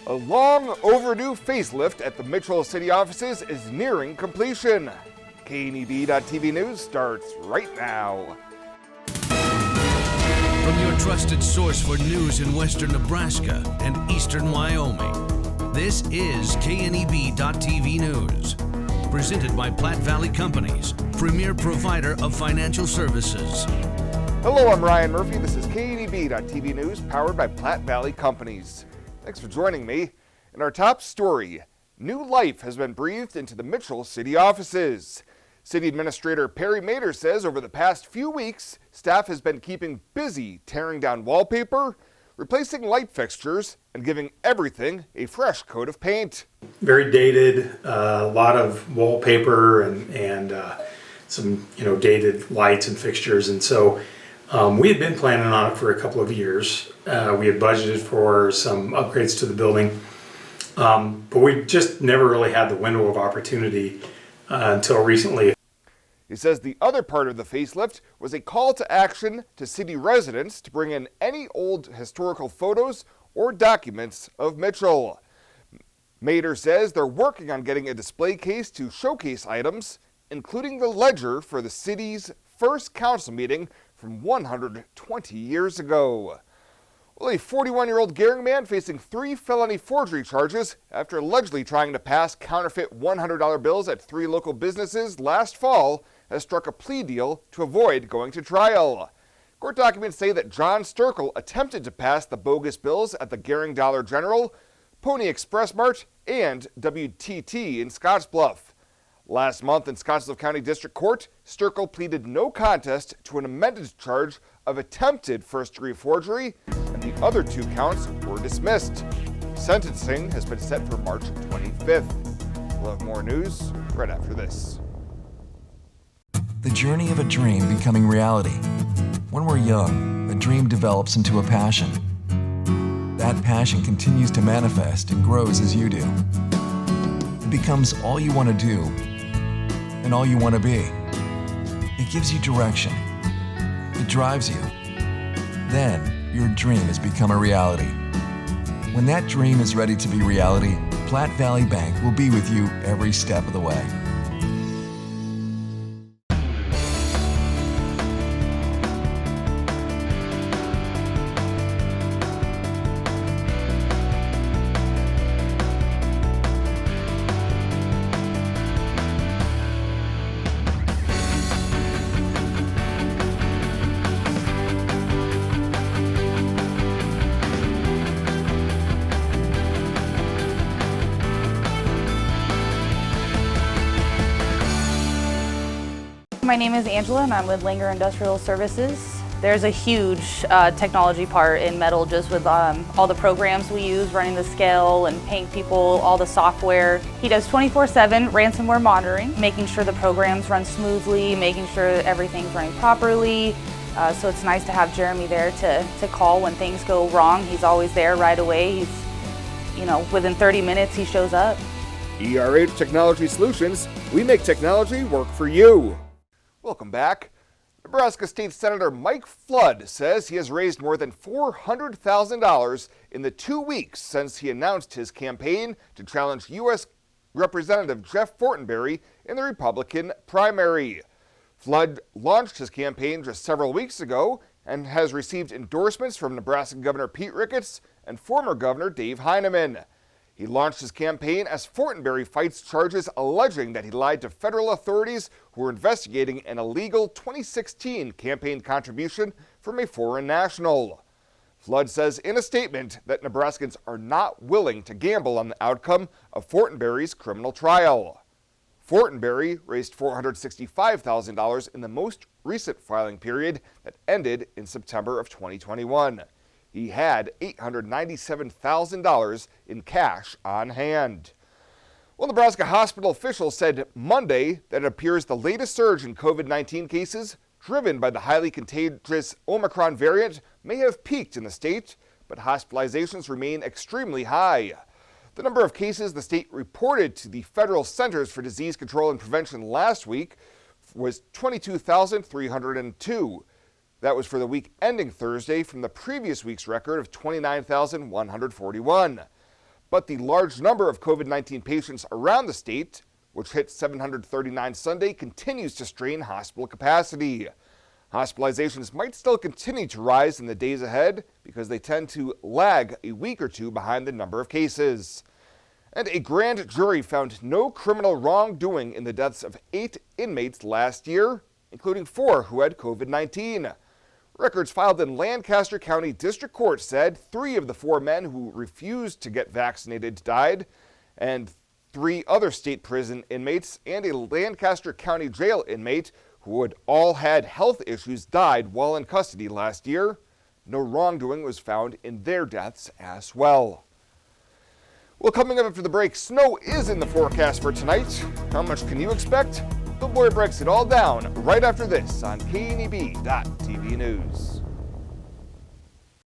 A long overdue facelift at the Mitchell City offices is nearing completion. KNEB.TV News starts right now. From your trusted source for news in western Nebraska and eastern Wyoming, this is KNEB.TV News. Presented by Platte Valley Companies, premier provider of financial services. Hello, I'm Ryan Murphy. This is KNEB.TV News, powered by Platte Valley Companies. Thanks for joining me. In our top story, new life has been breathed into the Mitchell City offices. City Administrator Perry Mader says over the past few weeks, staff has been keeping busy tearing down wallpaper, replacing light fixtures, and giving everything a fresh coat of paint. Very dated, a lot of wallpaper and some dated lights and fixtures, and so we had been planning on it for a couple of years. We had budgeted for some upgrades to the building, but we just never really had the window of opportunity until recently. He says the other part of the facelift was a call to action to city residents to bring in any old historical photos or documents of Mitchell. Mader says they're working on getting a display case to showcase items, including the ledger for the city's first council meeting from 120 years ago. Well, a 41-year-old Gering man facing 3 felony forgery charges after allegedly trying to pass counterfeit $100 bills at 3 local businesses last fall has struck a plea deal to avoid going to trial. Court documents say that John Sturkle attempted to pass the bogus bills at the Gering Dollar General, Pony Express Mart, and WTT in Scottsbluff. Last month in Scottsbluff County District Court, Sturkle pleaded no contest to an amended charge of attempted first-degree forgery, and the other 2 counts were dismissed. Sentencing has been set for March 25th. We'll have more news right after this. The journey of a dream becoming reality. When we're young, a dream develops into a passion. That passion continues to manifest and grows as you do. It becomes all you want to do and all you want to be. It gives you direction. It drives you. Then, your dream has become a reality. When that dream is ready to be reality, Platte Valley Bank will be with you every step of the way. My name is Angela and I'm with Langer Industrial Services. There's a huge technology part in metal, just with all the programs we use, running the scale and paying people, all the software. He does 24/7 ransomware monitoring, making sure the programs run smoothly, making sure everything's running properly. So it's nice to have Jeremy there to call when things go wrong. He's always there right away. He's, within 30 minutes he shows up. ERH Technology Solutions, we make technology work for you. Welcome back. Nebraska State Senator Mike Flood says he has raised more than $400,000 in the 2 weeks since he announced his campaign to challenge U.S. Representative Jeff Fortenberry in the Republican primary. Flood launched his campaign just several weeks ago and has received endorsements from Nebraska Governor Pete Ricketts and former Governor Dave Heineman. He launched his campaign as Fortenberry fights charges alleging that he lied to federal authorities who were investigating an illegal 2016 campaign contribution from a foreign national. Flood says in a statement that Nebraskans are not willing to gamble on the outcome of Fortenberry's criminal trial. Fortenberry raised $465,000 in the most recent filing period that ended in September of 2021. He had $897,000 in cash on hand. Well, Nebraska hospital officials said Monday that it appears the latest surge in COVID-19 cases, driven by the highly contagious Omicron variant, may have peaked in the state, but hospitalizations remain extremely high. The number of cases the state reported to the Federal Centers for Disease Control and Prevention last week was 22,302. That was for the week ending Thursday from the previous week's record of 29,141. But the large number of COVID-19 patients around the state, which hit 739 Sunday, continues to strain hospital capacity. Hospitalizations might still continue to rise in the days ahead because they tend to lag a week or two behind the number of cases. And a grand jury found no criminal wrongdoing in the deaths of 8 inmates last year, including 4 who had COVID-19. Records filed in Lancaster County District Court said 3 of the 4 men who refused to get vaccinated died, and 3 other state prison inmates and a Lancaster County jail inmate who had all had health issues died while in custody last year. No wrongdoing was found in their deaths as well. Well, coming up after the break, snow is in the forecast for tonight. How much can you expect? Bill Boyer breaks it all down right after this on KNEB.TV News.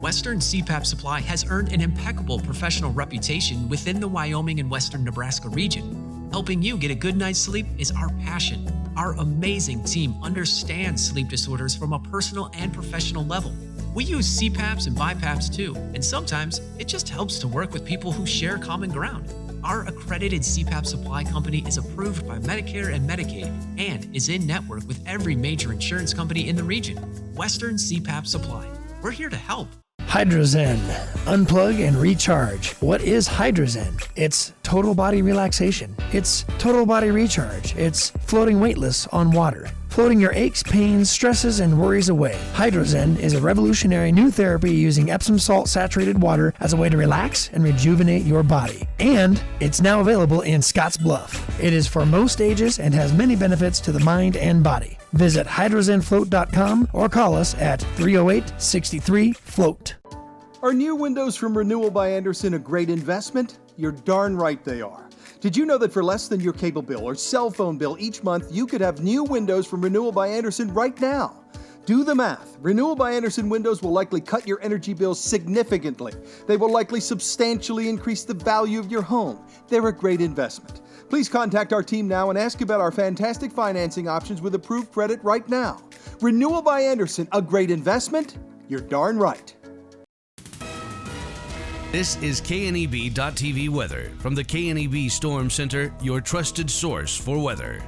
Western CPAP Supply has earned an impeccable professional reputation within the Wyoming and Western Nebraska region. Helping you get a good night's sleep is our passion. Our amazing team understands sleep disorders from a personal and professional level. We use CPAPs and BiPAPs too, and sometimes it just helps to work with people who share common ground. Our accredited CPAP supply company is approved by Medicare and Medicaid and is in network with every major insurance company in the region. Western CPAP Supply. We're here to help. Hydrozen. Unplug and recharge. What is Hydrozen? It's total body relaxation. It's total body recharge. It's floating weightless on water. Floating your aches, pains, stresses, and worries away. Hydrozen is a revolutionary new therapy using Epsom salt saturated water as a way to relax and rejuvenate your body. And it's now available in Scottsbluff. It is for most ages and has many benefits to the mind and body. Visit hydrozenfloat.com or call us at 308-63-FLOAT. Are new windows from Renewal by Andersen a great investment? You're darn right they are. Did you know that for less than your cable bill or cell phone bill each month, you could have new windows from Renewal by Andersen right now? Do the math. Renewal by Andersen windows will likely cut your energy bills significantly. They will likely substantially increase the value of your home. They're a great investment. Please contact our team now and ask about our fantastic financing options with approved credit right now. Renewal by Andersen, a great investment? You're darn right. This is KNEB.TV weather from the KNEB Storm Center, your trusted source for weather.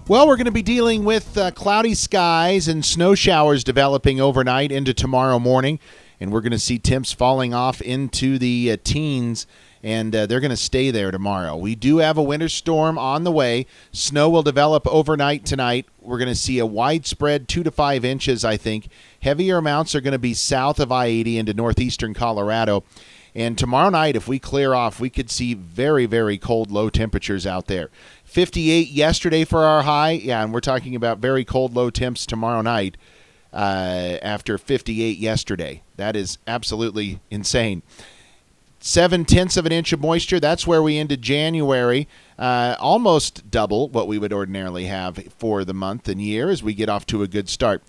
Well, we're going to be dealing with cloudy skies and snow showers developing overnight into tomorrow morning, and we're going to see temps falling off into the teens, and they're going to stay there tomorrow. We do have a winter storm on the way. Snow will develop overnight tonight. We're going to see a widespread 2 to 5 inches, I think. Heavier amounts are going to be south of I-80 into northeastern Colorado. And tomorrow night, if we clear off, we could see very, very cold low temperatures out there. 58 yesterday for our high. Yeah, and we're talking about very cold low temps tomorrow night after 58 yesterday. That is absolutely insane. 0.7 of an inch of moisture. That's where we ended January. Almost double what we would ordinarily have for the month and year as we get off to a good start.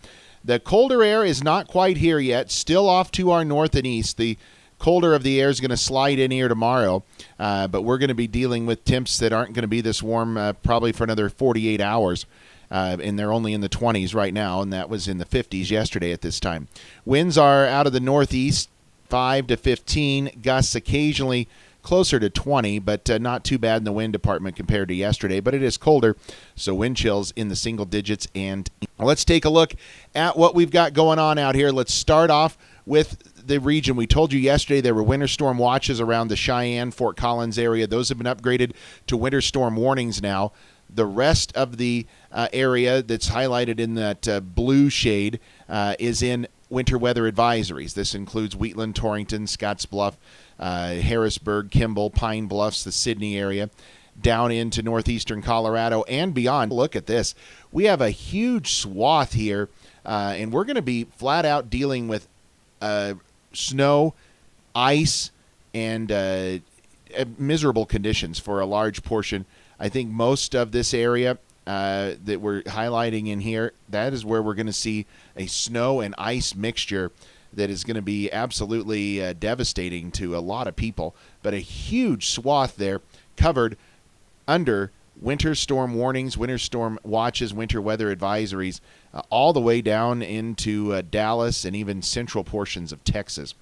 The colder air is not quite here yet. Still off to our north and east. The colder of the air is going to slide in here tomorrow, but we're going to be dealing with temps that aren't going to be this warm probably for another 48 hours, and they're only in the 20s right now, and that was in the 50s yesterday at this time. Winds are out of the northeast, 5 to 15, gusts occasionally closer to 20, but not too bad in the wind department compared to yesterday, but it is colder, so wind chills in the single digits. And let's take a look at what we've got going on out here. Let's start off with the region. We told you yesterday there were winter storm watches around the Cheyenne, Fort Collins area. Those have been upgraded to winter storm warnings now. The rest of the area that's highlighted in that blue shade is in winter weather advisories. This includes Wheatland, Torrington, Scottsbluff, Harrisburg, Kimball, Pine Bluffs, the Sydney area, down into northeastern Colorado and beyond. Look at this. We have a huge swath here, and we're going to be flat out dealing with snow, ice, and miserable conditions for a large portion. I think most of this area that we're highlighting in here, that is where we're going to see a snow and ice mixture that is going to be absolutely devastating to a lot of people. But a huge swath there covered under winter storm warnings, winter storm watches, winter weather advisories, all the way down into Dallas and even central portions of Texas.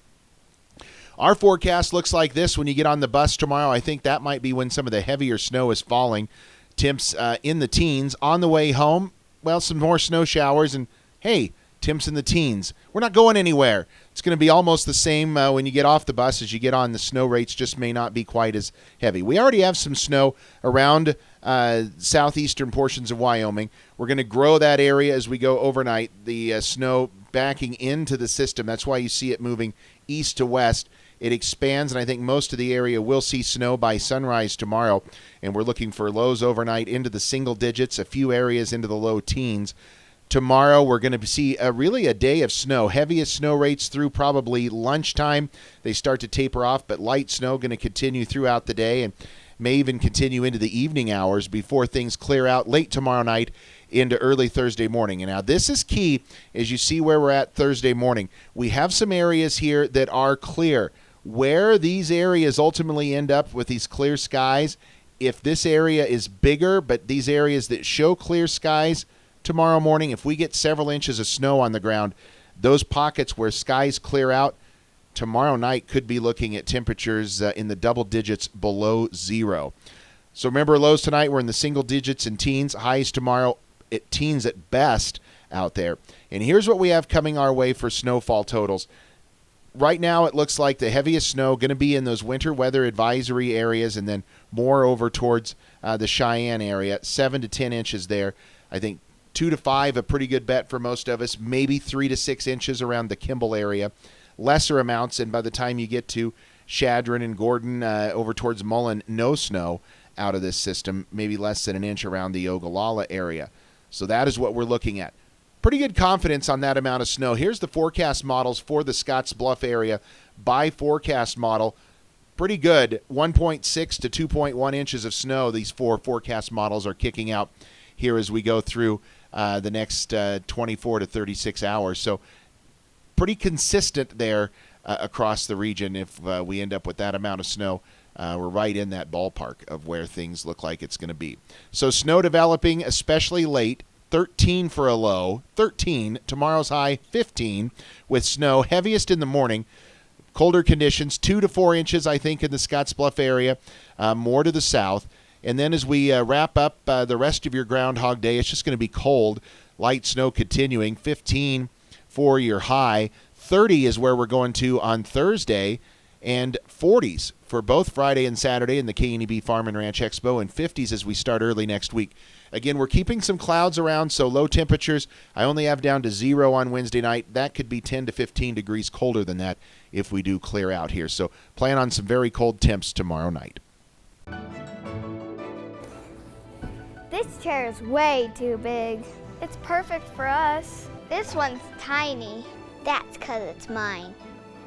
Our forecast looks like this when you get on the bus tomorrow. I think that might be when some of the heavier snow is falling. Temps in the teens. On the way home, well, some more snow showers, and hey, temps in the teens. We're not going anywhere. It's going to be almost the same when you get off the bus as you get on. The snow rates just may not be quite as heavy. We already have some snow around southeastern portions of Wyoming. We're going to grow that area as we go overnight. The snow backing into the system. That's why you see it moving east to west. It expands, and I think most of the area will see snow by sunrise tomorrow. And we're looking for lows overnight into the single digits, a few areas into the low teens. Tomorrow, we're going to see really a day of snow. Heaviest snow rates through probably lunchtime. They start to taper off, but light snow going to continue throughout the day and may even continue into the evening hours before things clear out late tomorrow night into early Thursday morning. And now this is key as you see where we're at Thursday morning. We have some areas here that are clear. Where these areas ultimately end up with these clear skies, if this area is bigger, but these areas that show clear skies tomorrow morning, if we get several inches of snow on the ground, those pockets where skies clear out, tomorrow night could be looking at temperatures in the double digits below zero. So remember, lows tonight, we're in the single digits and teens. Highs tomorrow at teens at best out there. And here's what we have coming our way for snowfall totals. Right now, it looks like the heaviest snow going to be in those winter weather advisory areas and then more over towards the Cheyenne area, 7 to 10 inches there. I think 2 to 5, a pretty good bet for most of us, maybe 3 to 6 inches around the Kimball area. Lesser amounts, and by the time you get to Chadron and Gordon over towards Mullen, no snow out of this system, maybe less than an inch around the Ogallala area. So that is what we're looking at. Pretty good confidence on that amount of snow. Here's the forecast models for the Scotts Bluff area by forecast model. Pretty good, 1.6 to 2.1 inches of snow. These 4 forecast models are kicking out here as we go through the next 24 to 36 hours. So pretty consistent there across the region. If we end up with that amount of snow, we're right in that ballpark of where things look like it's going to be. So snow developing, especially late. 13 for a low, 13. Tomorrow's high, 15 with snow, heaviest in the morning. Colder conditions, 2 to 4 inches, I think, in the Scotts Bluff area, more to the south. And then as we wrap up the rest of your Groundhog Day, it's just going to be cold. Light snow continuing, 15 for your high. 30 is where we're going to on Thursday, and 40s for both Friday and Saturday in the K&EB Farm and Ranch Expo, and 50s as we start early next week. Again, we're keeping some clouds around, so low temperatures. I only have down to 0 on Wednesday night. That could be 10 to 15 degrees colder than that if we do clear out here. So plan on some very cold temps tomorrow night. This chair is way too big. It's perfect for us. This one's tiny. That's 'cause it's mine.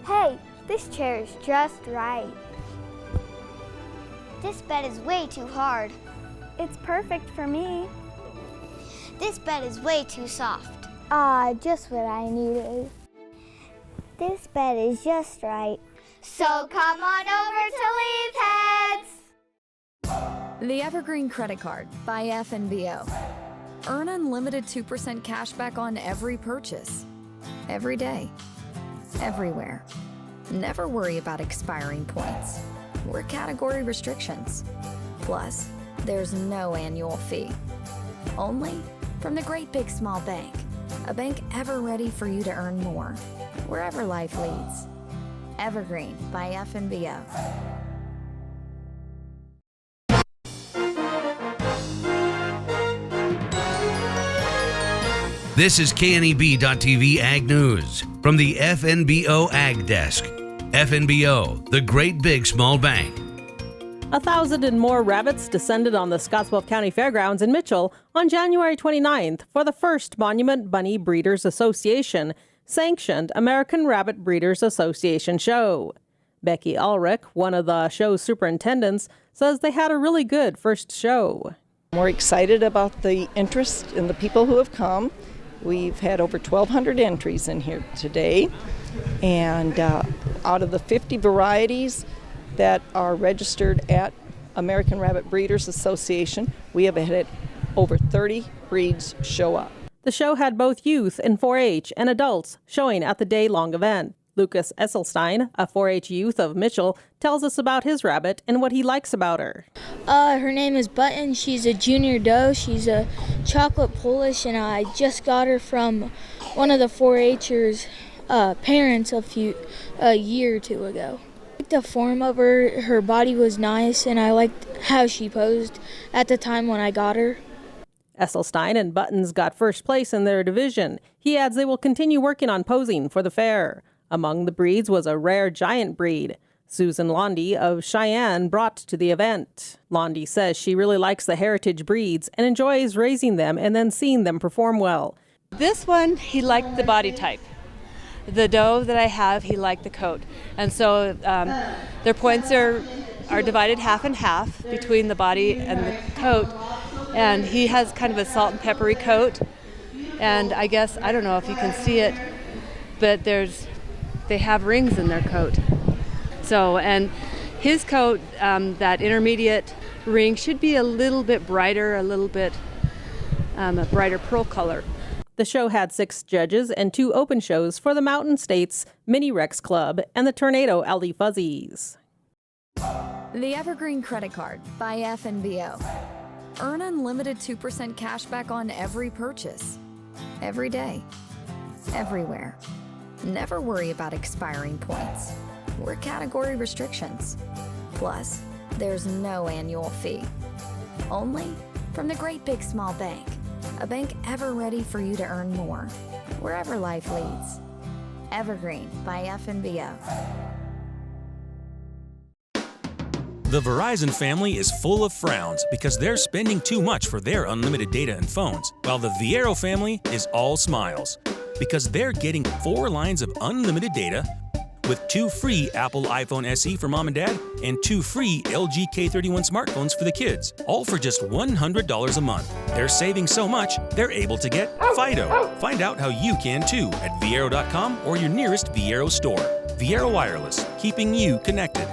Hey, this chair is just right. This bed is way too hard. It's perfect for me. This bed is way too soft. Just what I needed. This bed is just right. So come on over to Leeds Heads. The Evergreen Credit Card by FNBO. Earn unlimited 2% cash back on every purchase. Every day. Everywhere. Never worry about expiring points or category restrictions. Plus, there's no annual fee. Only from the Great Big Small Bank. A bank ever ready for you to earn more, wherever life leads. Evergreen by FNBO. This is KNEB.TV Ag News from the FNBO Ag Desk. FNBO, the Great Big Small Bank. 1,000 and more rabbits descended on the Scottsbluff County Fairgrounds in Mitchell on January 29th for the first Monument Bunny Breeders Association sanctioned American Rabbit Breeders Association show. Becky Ulrich, one of the show's superintendents, says they had a really good first show. We're excited about the interest and the people who have come. We've had over 1,200 entries in here today, and out of the 50 varieties that are registered at American Rabbit Breeders Association, we have had over 30 breeds show up. The show had both youth and 4-H and adults showing at the day-long event. Lucas Esselstein, a 4-H youth of Mitchell, tells us about his rabbit and what he likes about her. Her name is Button. She's a junior doe. She's a chocolate Polish, and I just got her from one of the 4-H'ers' parents a year or two ago. I liked the form of her. Her body was nice, and I liked how she posed at the time when I got her. Esselstein and Buttons got first place in their division. He adds they will continue working on posing for the fair. Among the breeds was a rare giant breed. Susan Londy of Cheyenne brought to the event. Londy says she really likes the heritage breeds and enjoys raising them and then seeing them perform well. This one, he liked the body type. The doe that I have, he liked the coat. And so their points are divided half and half between the body and the coat. And he has kind of a salt and peppery coat. And I guess, I don't know if you can see it, but they have rings in their coat. So, and his coat, that intermediate ring should be a little bit brighter, a brighter pearl color. The show had 6 judges and 2 open shows for the Mountain States Mini Rex Club and the Tornado Aldi Fuzzies. The Evergreen Credit Card by FNBO. Earn unlimited 2% cash back on every purchase. Every day. Everywhere. Never worry about expiring points or category restrictions. Plus, there's no annual fee. Only from the Great Big Small Bank. A bank ever ready for you to earn more, wherever life leads. Evergreen by FNBO. The Verizon family is full of frowns because they're spending too much for their unlimited data and phones, while the Viero family is all smiles because they're getting 4 lines of unlimited data with 2 free Apple iPhone SE for mom and dad and 2 free LG K31 smartphones for the kids, all for just $100 a month. They're saving so much, they're able to get Fido. Find out how you can too at Viero.com or your nearest Viero store. Viero Wireless, keeping you connected.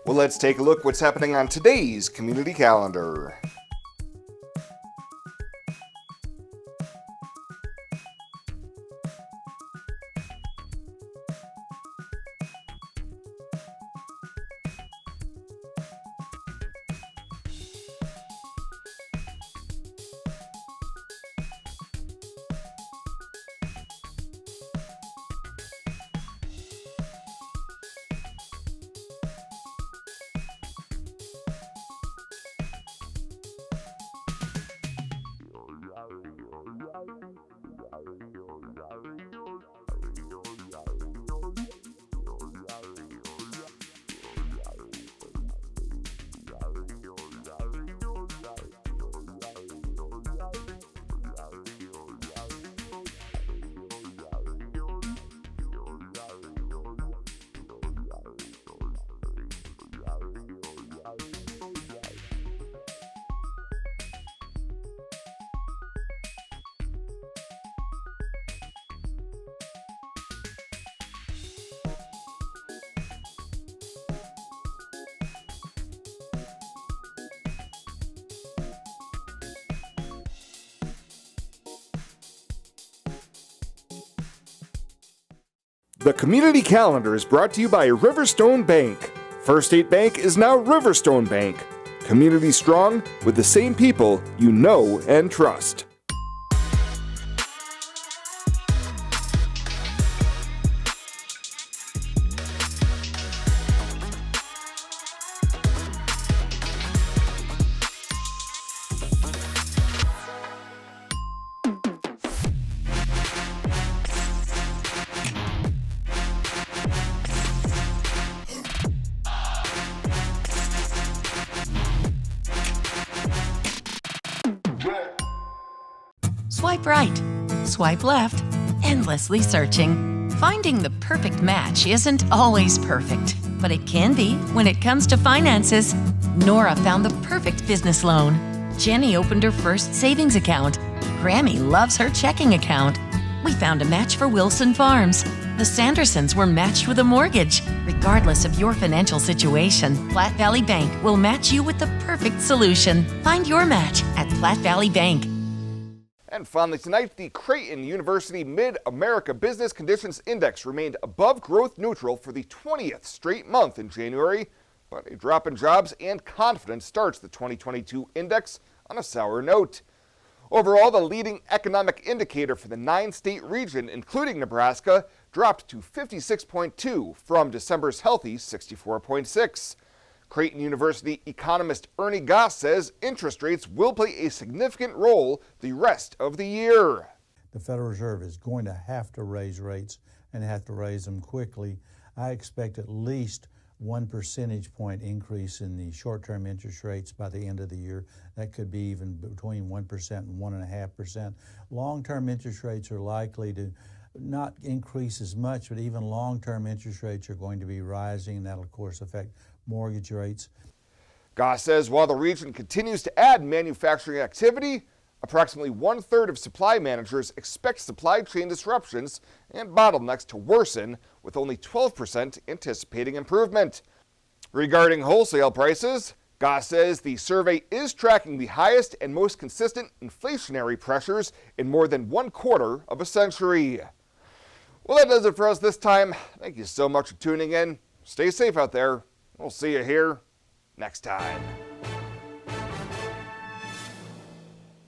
Well, let's take a look what's happening on today's community calendar. The community calendar is brought to you by Riverstone Bank. First State Bank is now Riverstone Bank. Community strong with the same people you know and trust. Swipe right, swipe left, endlessly searching. Finding the perfect match isn't always perfect, but it can be when it comes to finances. Nora found the perfect business loan. Jenny opened her first savings account. Grammy loves her checking account. We found a match for Wilson Farms. The Sandersons were matched with a mortgage. Regardless of your financial situation, Platte Valley Bank will match you with the perfect solution. Find your match at Platte Valley Bank. And finally tonight, the Creighton University Mid-America Business Conditions Index remained above growth neutral for the 20th straight month in January, but a drop in jobs and confidence starts the 2022 index on a sour note. Overall, the leading economic indicator for the 9-state region, including Nebraska, dropped to 56.2 from December's healthy 64.6. Creighton University economist Ernie Goss says interest rates will play a significant role the rest of the year. The Federal Reserve is going to have to raise rates and have to raise them quickly. I expect at least 1 percentage point increase in the short-term interest rates by the end of the year. That could be even between 1% and 1.5%. Long-term interest rates are likely to not increase as much, but even long-term interest rates are going to be rising, and that'll of course affect mortgage rates. Goss says while the region continues to add manufacturing activity, approximately 1/3 of supply managers expect supply chain disruptions and bottlenecks to worsen, with only 12% anticipating improvement. Regarding wholesale prices, Goss says the survey is tracking the highest and most consistent inflationary pressures in more than 1/4 of a century. Well, that does it for us this time. Thank you so much for tuning in. Stay safe out there. We'll see you here next time.